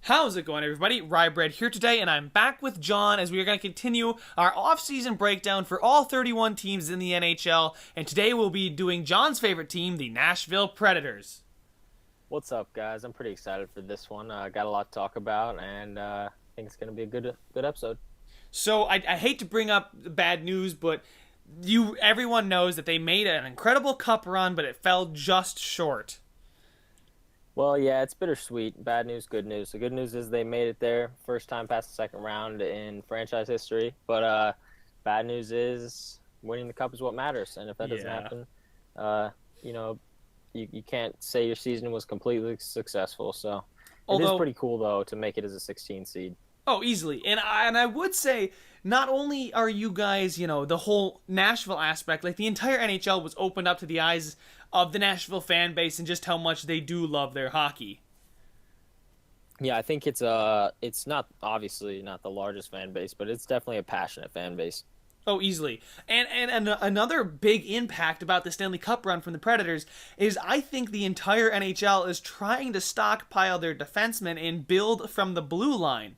How's it going, everybody? Rybread here today, and I'm back with John as we are going to continue our off-season breakdown for all 31 teams in the NHL, and today we'll be doing John's favorite team, the Nashville Predators. What's up, guys? I'm pretty excited for this one. Got a lot to talk about, and I think it's going to be a good episode. So I hate to bring up the bad news, but everyone knows that they made an incredible cup run, but it fell just short. Well, yeah, it's bittersweet. Bad news, good news. The good news is they made it there, first time past the second round in franchise history. But bad news is winning the cup is what matters, and if that doesn't happen, you can't say your season was completely successful. So it is pretty cool though to make it as a 16 seed. Oh, easily. And I would say, not only are you guys, the whole Nashville aspect, like the entire NHL was opened up to the eyes of the Nashville fan base and just how much they do love their hockey. Yeah, I think it's not obviously not the largest fan base, but it's definitely a passionate fan base. Oh, easily. And another big impact about the Stanley Cup run from the Predators is I think the entire NHL is trying to stockpile their defensemen and build from the blue line.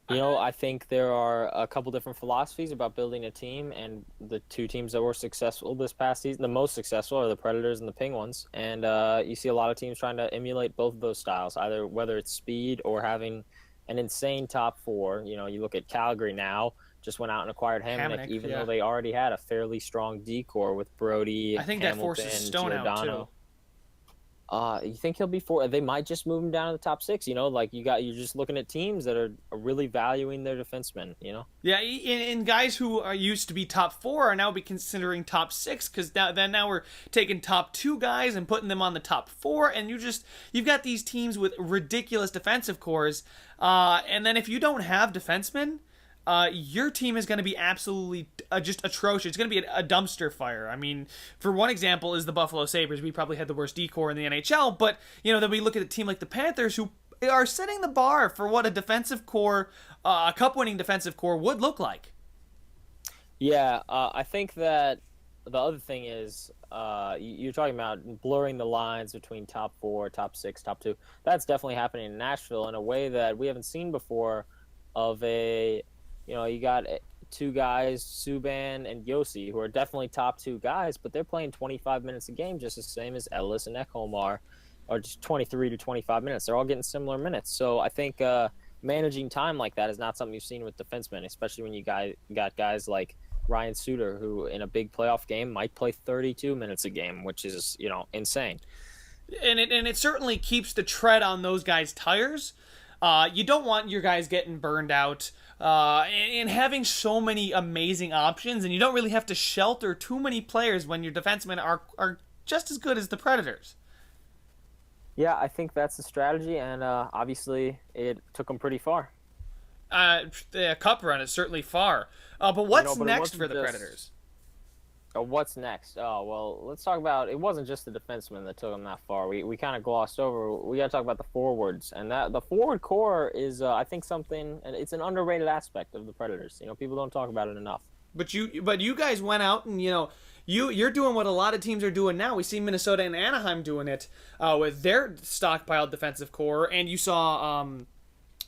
I think there are a couple different philosophies about building a team, and the two teams that were successful this past season, the most successful, are the Predators and the Penguins. And you see a lot of teams trying to emulate both of those styles, either whether it's speed or having an insane top four. You look at Calgary now, just went out and acquired Hamonic, even though they already had a fairly strong D-core with Brody, I think Hamilton, that forces Stone out, too. You think he'll be four? They might just move him down to the top six. You're just looking at teams that are really valuing their defensemen. Yeah, and guys who used to be top four are now be considering top six because now we're taking top two guys and putting them on the top four, and you've got these teams with ridiculous defensive cores, and then if you don't have defensemen, your team is going to be absolutely just atrocious. It's going to be a dumpster fire. I mean, for one example is the Buffalo Sabres. We probably had the worst D-core in the NHL, but, then we look at a team like the Panthers who are setting the bar for what a defensive core, a cup-winning defensive core would look like. Yeah, I think that the other thing is you're talking about blurring the lines between top four, top six, top two. That's definitely happening in Nashville in a way that we haven't seen before of a... you got two guys, Subban and Yossi, who are definitely top two guys, but they're playing 25 minutes a game just the same as Ellis and Ekholm are just 23 to 25 minutes. They're all getting similar minutes. So I think managing time like that is not something you've seen with defensemen, especially when you got guys like Ryan Suter, who in a big playoff game might play 32 minutes a game, which is, insane. And it certainly keeps the tread on those guys' tires. You don't want your guys getting burned out and having so many amazing options, and you don't really have to shelter too many players when your defensemen are just as good as the Predators. Yeah, I think that's the strategy, and obviously it took them pretty far. The cup run is certainly far. But what's next for the Predators? What's next? Oh, well, let's talk about, it wasn't just the defensemen that took them that far. We kind of glossed over. We got to talk about the forwards. And the forward core is, I think, something, and it's an underrated aspect of the Predators. People don't talk about it enough. But you guys went out and, you're doing what a lot of teams are doing now. We see Minnesota and Anaheim doing it with their stockpiled defensive core. And you saw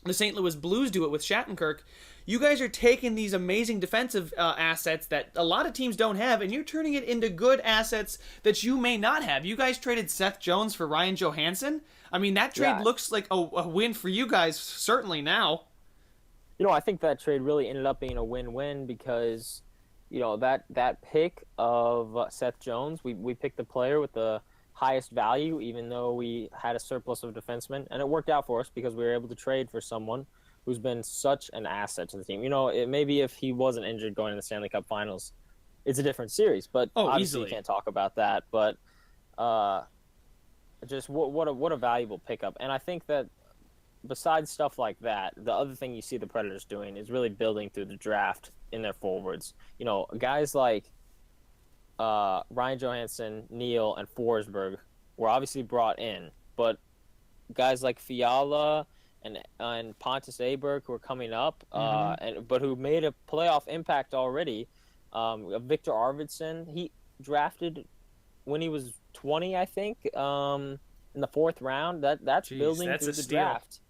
the St. Louis Blues do it with Shattenkirk. You guys are taking these amazing defensive assets that a lot of teams don't have, and you're turning it into good assets that you may not have. You guys traded Seth Jones for Ryan Johansson. I mean, that trade looks like a win for you guys, certainly now. I think that trade really ended up being a win-win because, that pick of Seth Jones, we picked the player with the highest value, even though we had a surplus of defensemen, and it worked out for us because we were able to trade for someone who's been such an asset to the team. Maybe if he wasn't injured going to the Stanley Cup Finals, it's a different series. But obviously easily. You can't talk about that. But just what a valuable pickup. And I think that besides stuff like that, the other thing you see the Predators doing is really building through the draft in their forwards. Guys like Ryan Johansson, Neal, and Forsberg were obviously brought in, but guys like Fiala and Pontus Aberg who are coming up, but who made a playoff impact already. Victor Arvidsson, he drafted when he was 20, I think, in the fourth round. That's building through the draft.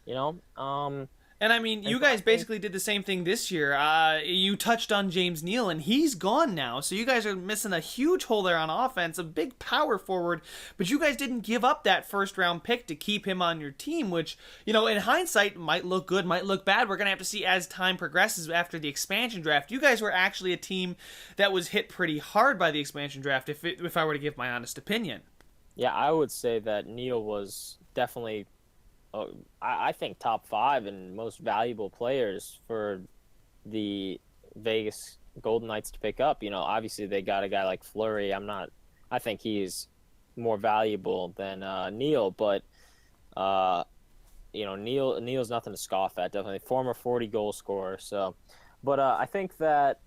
You know, And I mean, and you so I guys think, basically did the same thing this year. You touched on James Neal, and he's gone now. So you guys are missing a huge hole there on offense, a big power forward. But you guys didn't give up that first round pick to keep him on your team, which, in hindsight, might look good, might look bad. We're going to have to see as time progresses after the expansion draft. You guys were actually a team that was hit pretty hard by the expansion draft, if I were to give my honest opinion. yeah, I would say that Neil was definitely, I think, top 5 and most valuable players for the Vegas Golden Knights to pick up. Obviously they got a guy like Fleury. I think he's more valuable than Neil, but Neil's nothing to scoff at. Definitely former 40 goal scorer. So, but I think that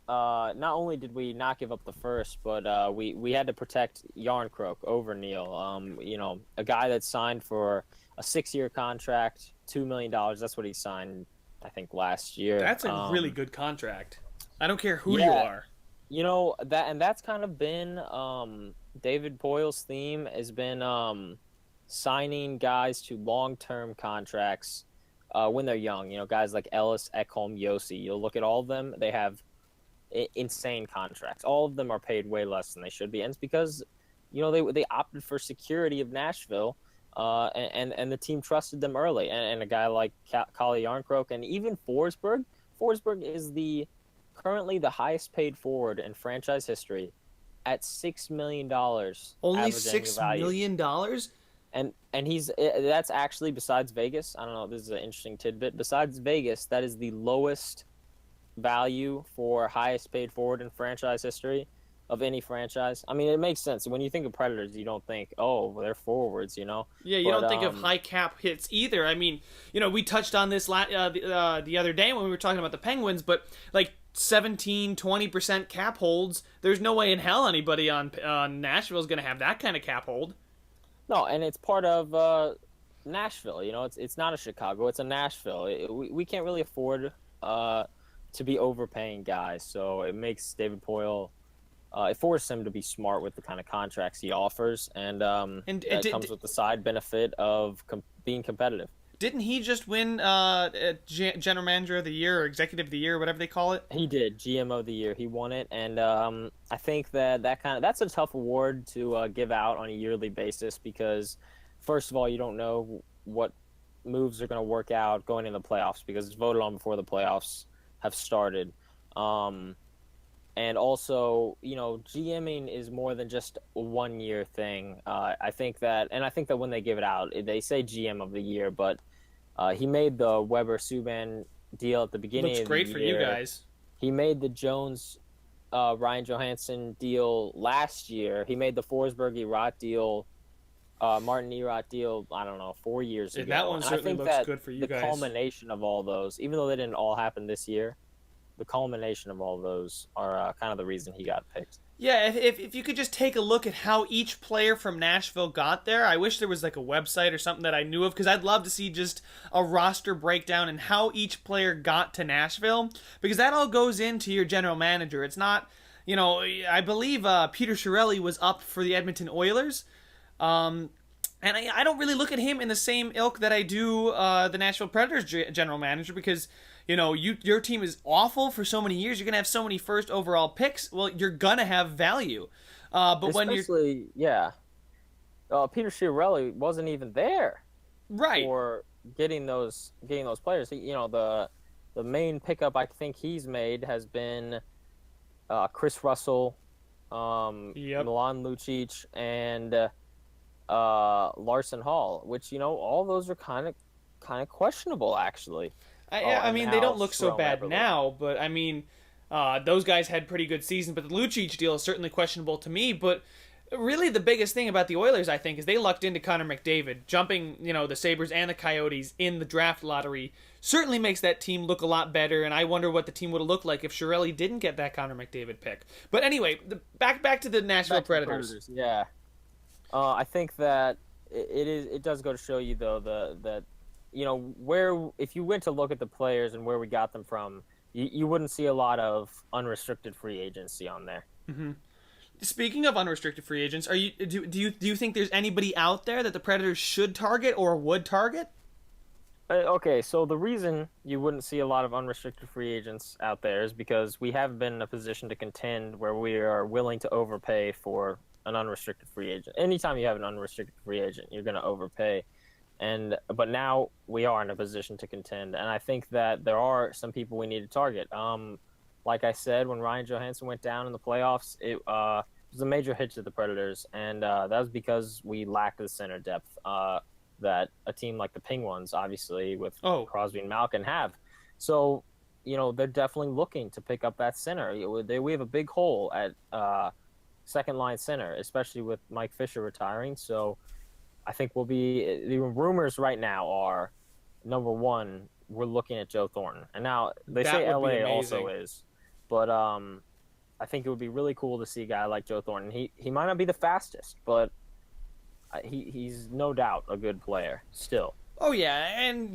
not only did we not give up the first, but we had to protect Yarncroke over Neil. A guy that signed for a 6-year contract, $2 million. That's what he signed, I think, last year. That's a really good contract. I don't care who you are. That's kind of been David Poyle's theme has been signing guys to long-term contracts when they're young. Guys like Ellis, Ekholm, Yossi. You'll look at all of them; they have insane contracts. All of them are paid way less than they should be, and it's because they opted for security of Nashville. And the team trusted them early, and a guy like Kalle Yarncroke and even Forsberg. Forsberg is currently the highest paid forward in franchise history at $6 million. Only $6 million? And that's actually, besides Vegas, I don't know, this is an interesting tidbit. Besides Vegas, that is the lowest value for highest paid forward in franchise history of any franchise. I mean, it makes sense. When you think of Predators, you don't think, oh, well, they're forwards, Yeah, you don't think of high cap hits either. I mean, we touched on this the other day when we were talking about the Penguins, but like 17-20% cap holds, there's no way in hell anybody on Nashville is going to have that kind of cap hold. No, and it's part of Nashville. It's not a Chicago, it's a Nashville. We can't really afford to be overpaying guys, so it makes David Poyle it forces him to be smart with the kind of contracts he offers, and it comes with the side benefit of being competitive. Didn't he just win General Manager of the Year or Executive of the Year, whatever they call it? He did, GM of the Year. He won it, and I think that's a tough award to give out on a yearly basis because, first of all, you don't know what moves are going to work out going into the playoffs because it's voted on before the playoffs have started. And also, GMing is more than just a 1-year thing. I think that when they give it out, they say GM of the Year, but he made the Weber Subban deal at the beginning of the year. Looks great for you guys. He made the Jones Ryan Johansson deal last year. He made the Forsberg Erott deal, Martin Erott deal, I don't know, 4 years ago. That one certainly looks good for you guys. The culmination of all those, even though they didn't all happen this year, the culmination of all those are kind of the reason he got picked. Yeah, if you could just take a look at how each player from Nashville got there, I wish there was like a website or something that I knew of, because I'd love to see just a roster breakdown and how each player got to Nashville, because that all goes into your general manager. It's not, I believe Peter Chiarelli was up for the Edmonton Oilers, and I don't really look at him in the same ilk that I do the Nashville Predators general manager, because your team is awful for so many years. You're gonna have so many first overall picks. Well, you're gonna have value, but Peter Chiarelli wasn't even there, right, for getting those players. The main pickup I think he's made has been Chris Russell, Milan Lucic, and Larson Hall, which all those are kind of questionable actually. I mean, they don't look so bad now, but I mean, those guys had pretty good seasons. But the Lucic deal is certainly questionable to me. But really, the biggest thing about the Oilers, I think, is they lucked into Connor McDavid. Jumping, the Sabres and the Coyotes in the draft lottery certainly makes that team look a lot better. And I wonder what the team would have looked like if Chiarelli didn't get that Connor McDavid pick. But anyway, back to the Nashville Predators. Yeah, I think that it does go to show you though that. Where if you went to look at the players and where we got them from, you wouldn't see a lot of unrestricted free agency on there. Mm-hmm. Speaking of unrestricted free agents, do you think there's anybody out there that the Predators should target or would target? Okay, so the reason you wouldn't see a lot of unrestricted free agents out there is because we haven't been in a position to contend where we are willing to overpay for an unrestricted free agent. Anytime you have an unrestricted free agent, you're going to overpay. But now we are in a position to contend, and I think that there are some people we need to target. Like I said, when Ryan Johansson went down in the playoffs, it was a major hit to the Predators, and that was because we lacked the center depth. That a team like the Penguins, obviously, with Oh, Crosby and Malkin have. So, they're definitely looking to pick up that center. We have a big hole at second line center, especially with Mike Fisher retiring. So I think the rumors right now are number one, we're looking at Joe Thornton. And now they that say would be LA amazing. also is. But I think it would be really cool to see a guy like Joe Thornton. He might not be the fastest, but he's no doubt a good player still. Oh yeah, and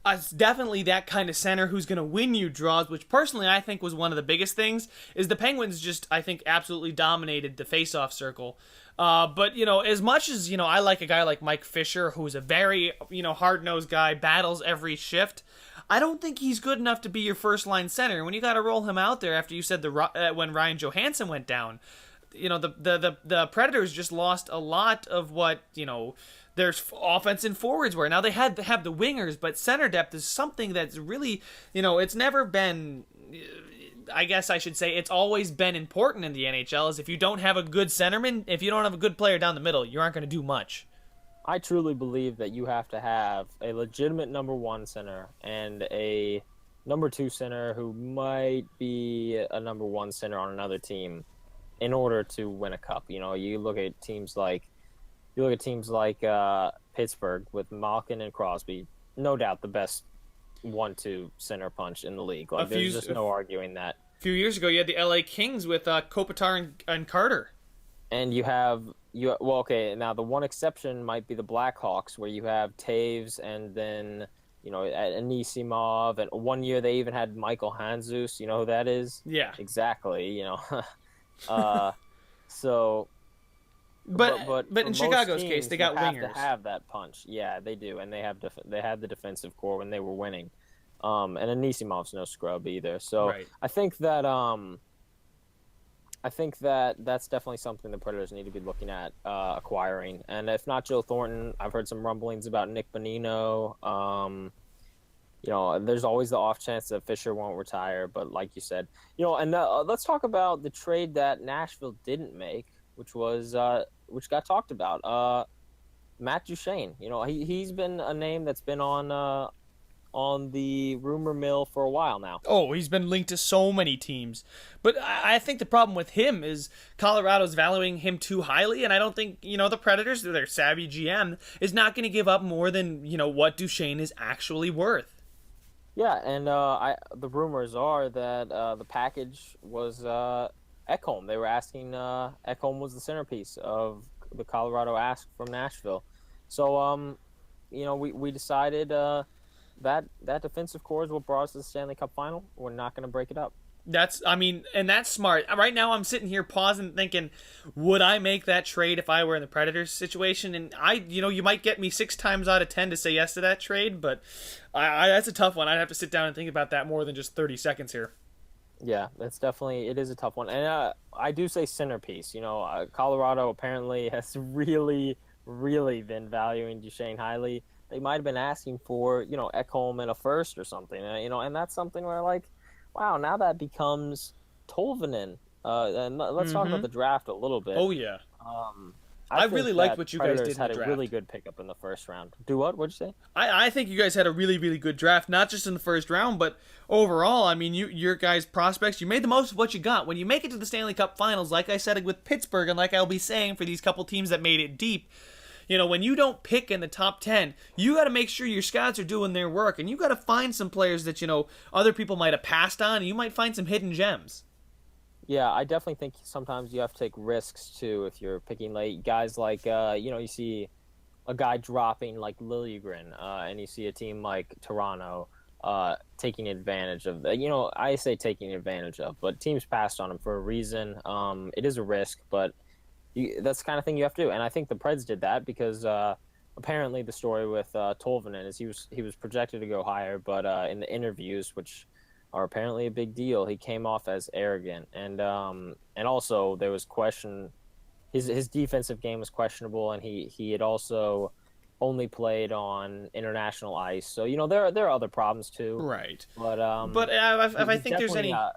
it's definitely that kind of center who's going to win you draws, which personally I think was one of the biggest things. Is the Penguins just I think absolutely dominated the faceoff circle. But as much as I like a guy like Mike Fisher, who's a very hard nosed guy, battles every shift. I don't think he's good enough to be your first line center. When you got to roll him out there after you said when Ryan Johansson went down, the Predators just lost a lot of what there's offense and forwards were. Now they had to have the wingers, but center depth is something that's really it's never been. I guess I should say it's always been important in the NHL. Is if you don't have a good centerman, if you don't have a good player down the middle, you aren't going to do much. I truly believe that you have to have a legitimate number one center and a number two center who might be a number one center on another team in order to win a cup. You look at teams like Pittsburgh with Malkin and Crosby, no doubt the best 1-2 center punch in the league. Like there's just no arguing that. A few years ago, you had the LA Kings with Kopitar and Carter. And well, okay, now the one exception might be the Blackhawks, where you have Taves and then Anisimov, and one year they even had Michael Handzus. You know who that is? Yeah, exactly. So, but in Chicago's teams, case, they got have wingers. to have that punch. Yeah, they do, and they had the defensive core when they were winning. And Anisimov's no scrub either. So right. I think that that's definitely something the Predators need to be looking at acquiring. And if not Joe Thornton, I've heard some rumblings about Nick Bonino. There's always the off chance that Fisher won't retire. But like you said, and let's talk about the trade that Nashville didn't make, which got talked about. Matt Duchene. He's been a name that's been on the rumor mill for a while now. Oh, he's been linked to so many teams. But I think the problem with him is Colorado's valuing him too highly, and I don't think, the Predators, their savvy GM, is not going to give up more than, what Duchene is actually worth. Yeah, and the rumors are that the package was Ekholm. They were asking Ekholm was the centerpiece of the Colorado ask from Nashville. So, we decided that defensive core is what brought us to the Stanley Cup final. We're not going to break it up. That's smart. Right now I'm sitting here pausing thinking, would I make that trade if I were in the Predators situation? And you might get me 6 times out of 10 to say yes to that trade, but that's a tough one. I'd have to sit down and think about that more than just 30 seconds here. Yeah, it is a tough one. And I do say centerpiece. Colorado apparently has really, really been valuing Duchene highly. They might have been asking for, Ekholm and a first or something, and that's something where wow, now that becomes Tolvanen. And let's talk about the draft a little bit. Oh yeah. I really liked what you guys did in the draft. Had a really good pickup in the first round. Do what? What'd you say? I think you guys had a really, really good draft, not just in the first round, but overall. I mean, your guys' prospects, you made the most of what you got. When you make it to the Stanley Cup Finals, like I said with Pittsburgh, and like I'll be saying for these couple teams that made it deep, when you don't pick in the top 10, you got to make sure your scouts are doing their work, and you got to find some players that, other people might have passed on, and you might find some hidden gems. Yeah, I definitely think sometimes you have to take risks, too, if you're picking late. Guys like, you see a guy dropping like Liljegren, and you see a team like Toronto taking advantage of that. I say taking advantage of, but teams passed on him for a reason. It is a risk, but that's the kind of thing you have to do. And I think the Preds did that because apparently the story with Tolvanen is he was projected to go higher, but in the interviews, which are apparently a big deal, he came off as arrogant, and also there was question. His defensive game was questionable, and he had also only played on international ice. So there are other problems too. Right. But But if I he's think there's definitely any, I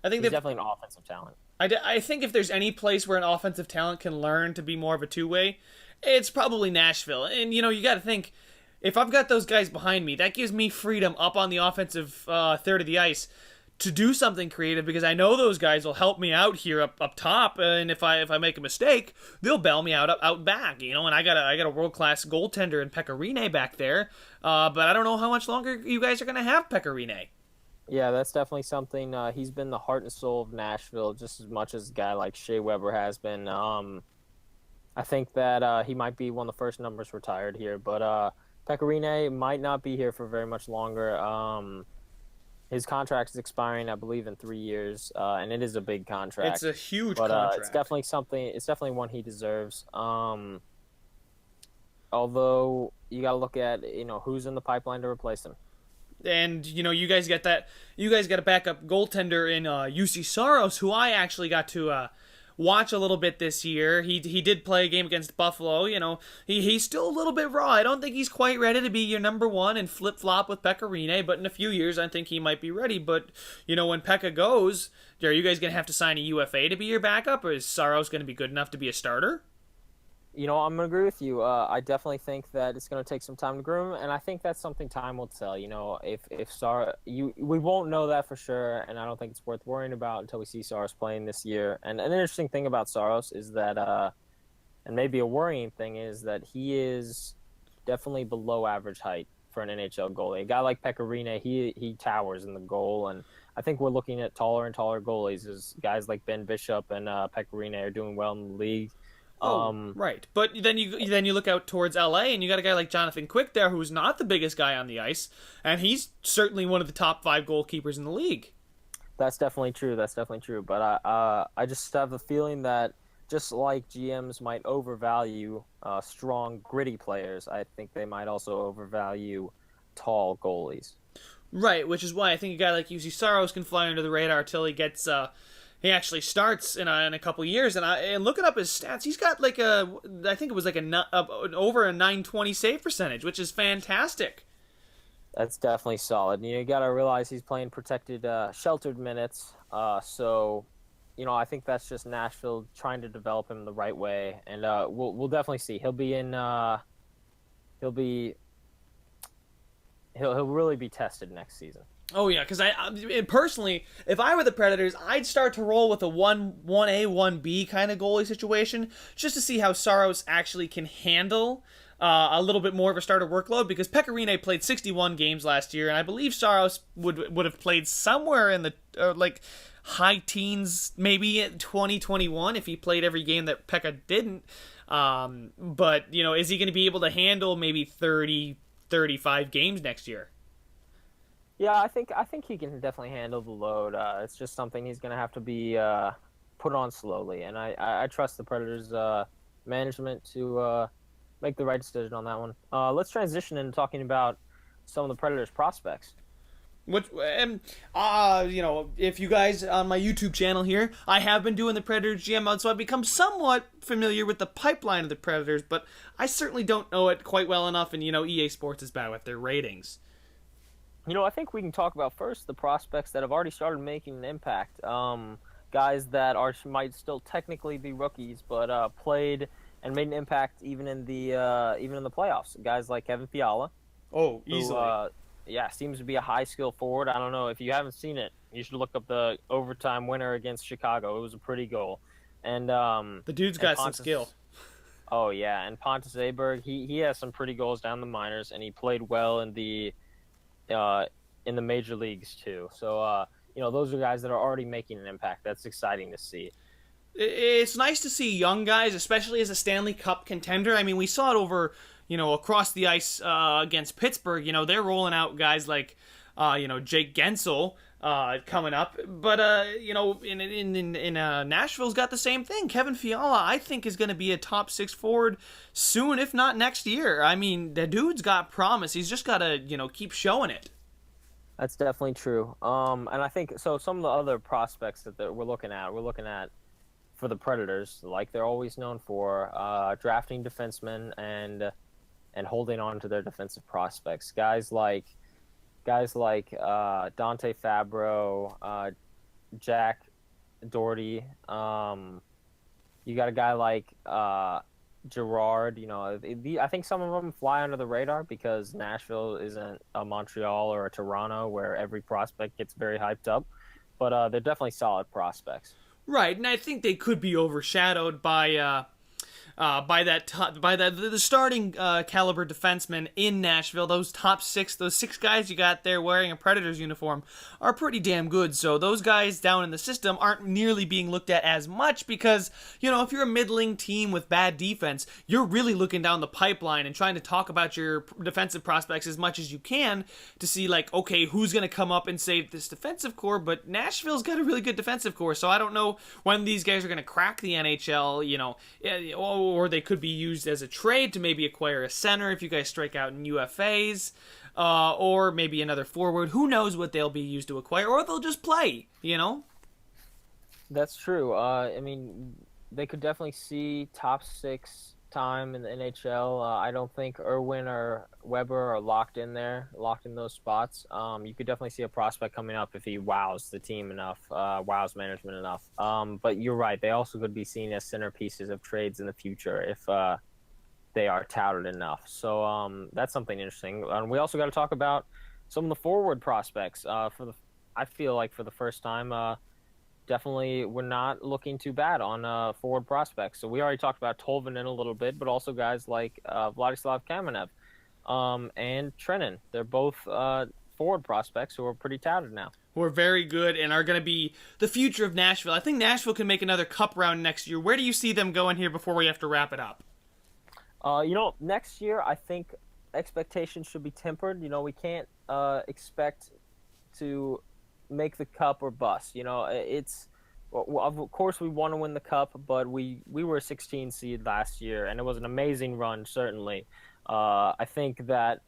think he's that definitely an offensive talent. I think if there's any place where an offensive talent can learn to be more of a two-way, it's probably Nashville. And, you got to think, if I've got those guys behind me, that gives me freedom up on the offensive third of the ice to do something creative, because I know those guys will help me out here up top, and if I make a mistake, they'll bail me out back, and I got a world-class goaltender in Pekka Rinne back there, but I don't know how much longer you guys are going to have Pekka Rinne. Yeah, that's definitely something. He's been the heart and soul of Nashville just as much as a guy like Shea Weber has been. I think that he might be one of the first numbers retired here, but Pekka Rinne might not be here for very much longer. His contract is expiring, I believe, in 3 years, and it is a big contract. It's a huge but, contract. It's definitely something. It's definitely one he deserves. Although you got to look at who's in the pipeline to replace him. And you guys got that. You guys got a backup goaltender in UC Saros, who I actually got to watch a little bit this year. He did play a game against Buffalo. He's still a little bit raw. I don't think he's quite ready to be your number one and flip flop with Pekka Rinne. But in a few years, I think he might be ready. But when Pekka goes, are you guys gonna have to sign a UFA to be your backup, or is Saros gonna be good enough to be a starter? I'm going to agree with you. I definitely think that it's going to take some time to groom, and I think that's something time will tell. If we won't know that for sure, and I don't think it's worth worrying about until we see Saros playing this year. And an interesting thing about Saros is that, and maybe a worrying thing, is that he is definitely below average height for an NHL goalie. A guy like Pekka Rinne, he towers in the goal, and I think we're looking at taller and taller goalies as guys like Ben Bishop and Pekka Rinne are doing well in the league. Right, but then you look out towards LA, and you got a guy like Jonathan Quick there, who's not the biggest guy on the ice, and he's certainly one of the top 5 goalkeepers in the league. That's definitely true. But I just have a feeling that just like GMs might overvalue strong, gritty players, I think they might also overvalue tall goalies. Right, which is why I think a guy like UC Saros can fly under the radar till he gets. He actually starts in a couple years, and looking up his stats, he's got I think it was over a 920 save percentage, which is fantastic. That's definitely solid. You got to realize he's playing protected, sheltered minutes. So, I think that's just Nashville trying to develop him the right way, and we'll definitely see. He'll really be tested next season. Oh yeah, because I personally, if I were the Predators, I'd start to roll with a 1A, 1B kind of goalie situation, just to see how Saros actually can handle a little bit more of a starter workload, because Pekka Rinne played 61 games last year, and I believe Saros would have played somewhere in the high teens, maybe in 2021, if he played every game that Pekka didn't. But is he going to be able to handle maybe 30, 35 games next year? Yeah, I think he can definitely handle the load. It's just something he's going to have to be put on slowly, and I trust the Predators management to make the right decision on that one. Let's transition into talking about some of the Predators prospects. If you guys on my YouTube channel here, I have been doing the Predators GM mode, so I've become somewhat familiar with the pipeline of the Predators, but I certainly don't know it quite well enough, and EA Sports is bad with their ratings. I think we can talk about first the prospects that have already started making an impact. Guys that might still technically be rookies, but played and made an impact even in the playoffs. Guys like Kevin Fiala. Oh, easily. Seems to be a high skill forward. I don't know if you haven't seen it. You should look up the overtime winner against Chicago. It was a pretty goal. And the dude's got some skill. Oh yeah, and Pontus Aberg, he has some pretty goals down the minors, and he played well in the major leagues too. So those are guys that are already making an impact. That's exciting to see. It's nice to see young guys, especially as a Stanley Cup contender. I mean, we saw it over across the ice against Pittsburgh. They're rolling out guys like Jake Gensel, coming up. But Nashville's got the same thing. Kevin Fiala, I think, is going to be a top 6 forward soon, if not next year. I mean, the dude's got promise. He's just got to keep showing it. That's definitely true. And I think so. Some of the other prospects that we're looking at for the Predators, like they're always known for, drafting defensemen and holding on to their defensive prospects. Guys like Dante Fabro, Jack Doherty. You got a guy like Gerard. I think some of them fly under the radar because Nashville isn't a Montreal or a Toronto where every prospect gets very hyped up. But they're definitely solid prospects. Right, and I think they could be overshadowed by the starting caliber defensemen in Nashville. Those top 6, those 6 guys you got there wearing a Predators uniform are pretty damn good. So those guys down in the system aren't nearly being looked at as much because, if you're a middling team with bad defense, you're really looking down the pipeline and trying to talk about your defensive prospects as much as you can to see, like, okay, who's going to come up and save this defensive core. But Nashville's got a really good defensive core, so I don't know when these guys are going to crack the NHL, or they could be used as a trade to maybe acquire a center if you guys strike out in UFAs, or maybe another forward. Who knows what they'll be used to acquire, or they'll just play, That's true. I mean, they could definitely see top 6 time in the NHL. I don't think Irwin or Weber are locked in those spots. You could definitely see a prospect coming up if he wows the team enough, wows management enough. But you're right. They also could be seen as centerpieces of trades in the future if they are touted enough. So that's something interesting. We also got to talk about some of the forward prospects. I feel like for the first time, definitely we're not looking too bad on forward prospects. So we already talked about Tolvanen a little bit, but also guys like Vladislav Kamenev and Trennan. They're both forward prospects who are pretty touted now. Who are very good and are going to be the future of Nashville. I think Nashville can make another cup round next year. Where do you see them going here before we have to wrap it up? Next year I think expectations should be tempered. We can't expect to make the cup or bust. Of course we want to win the cup, but we were a 16 seed last year and it was an amazing run. Certainly, I think that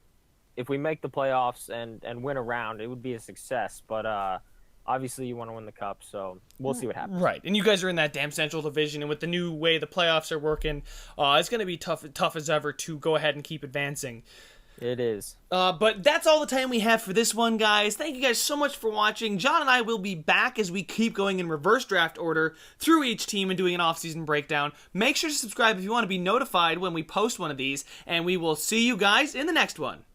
if we make the playoffs and win a round, it would be a success. But obviously you want to win the cup, so we'll see what happens. Right, and you guys are in that damn Central Division, and with the new way the playoffs are working, it's going to be tough as ever to go ahead and keep advancing. It is. But that's all the time we have for this one, guys. Thank you guys so much for watching. John and I will be back as we keep going in reverse draft order through each team and doing an off-season breakdown. Make sure to subscribe if you want to be notified when we post one of these, and we will see you guys in the next one.